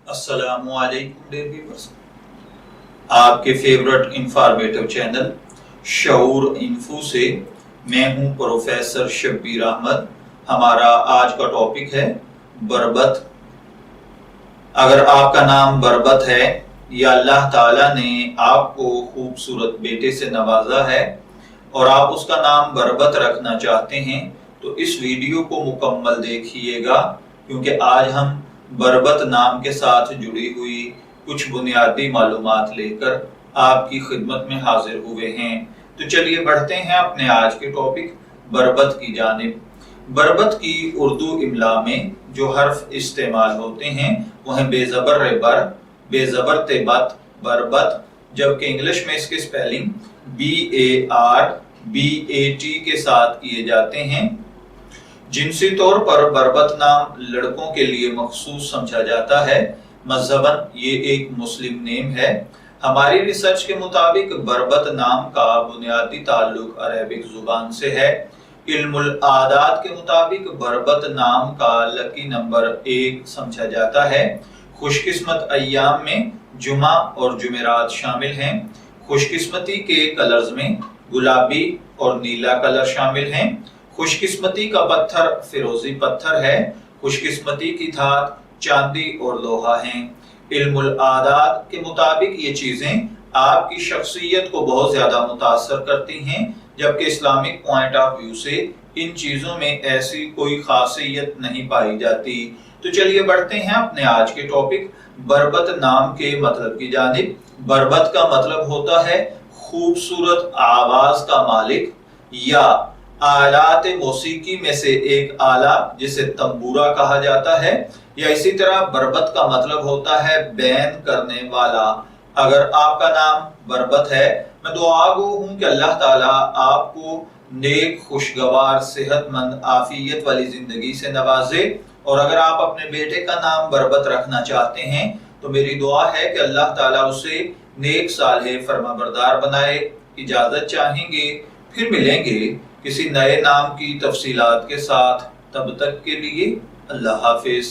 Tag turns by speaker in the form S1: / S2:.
S1: अस्सलामु अलैकुम dear viewers, आपके फेवरेट इंफॉर्मेटिव चैनल शऊर इन्फो से मैं हूं प्रोफेसर शब्बीर अहमद। हमारा आज का टॉपिक है बरबत। अगर आपका नाम बरबत है या अल्लाह ताला ने आपको खूबसूरत बेटे से नवाजा है और आप उसका नाम बरबत रखना चाहते हैं तो इस वीडियो को मुकम्मल देखिएगा, क्योंकि आज हम बरबत नाम के साथ जुड़ी हुई कुछ बुनियादी मालूमात लेकर आपकी खिदमत में हाजिर हुए हैं। तो चलिए बढ़ते हैं अपने आज के टॉपिक बरबत की जानिब। बरबत की उर्दू इमला में जो हर्फ इस्तेमाल होते हैं वो हैं बेजबर बर, बेजबर तेबत, बरबत, जबकि इंग्लिश में इसके स्पेलिंग BARBAT के साथ किए जाते हैं। जिनसी तौर पर बरबत नाम लड़कों के लिए मखसूस समझा जाता है। मज़हबन ये एक मुस्लिम नेम है। हमारी रिसर्च के मुताबिक बरबत नाम का बुनियादी ताल्लुक अरेबिक जुबान से है। इल्मुल आदात के मुताबिक बरबत नाम का लकी नंबर 1 समझा जाता है। खुशकिस्मत अय्याम में जुमा और जुमेरात शामिल हैं। खुशकिस्मती के कलर्स में गुलाबी और नीला कलर शामिल हैं। खुशकिस्मती का पत्थर फिरोजी पत्थर है। खुशकिस्मती की धात चांदी और लोहा हैं। इल्मुल आदात के मुताबिक ये चीजें आपकी शख्सियत को बहुत ज्यादा मुतासर करती हैं, जबकि इस्लामिक पॉइंट ऑफ व्यू से इन चीजों में ऐसी कोई खासियत नहीं पाई जाती। तो चलिए बढ़ते हैं अपने आज के टॉपिक बरबत नाम के मतलब की जानिब। बरबत का मतलब होता है खूबसूरत आवाज का मालिक या आलात मौसीकी में से एक आला जिसे तंबूरा कहा जाता है, या इसी तरह बरबत का मतलब होता है बैन करने वाला। अगर आपका नाम बरबत है, मैं दुआ गो हूं कि अल्लाह ताला आपको नेक, खुशगवार, सेहतमंद, आफियत वाली जिंदगी से नवाजे। और अगर आप अपने बेटे का नाम बरबत रखना चाहते हैं तो मेरी दुआ है कि अल्लाह ताला उसे नेक, सालेह, फरमाबरदार बनाए। इजाजत चाहेंगे, फिर मिलेंगे किसी नए नाम की तफसीलात के साथ। तब तक के लिए अल्लाह हाफिज।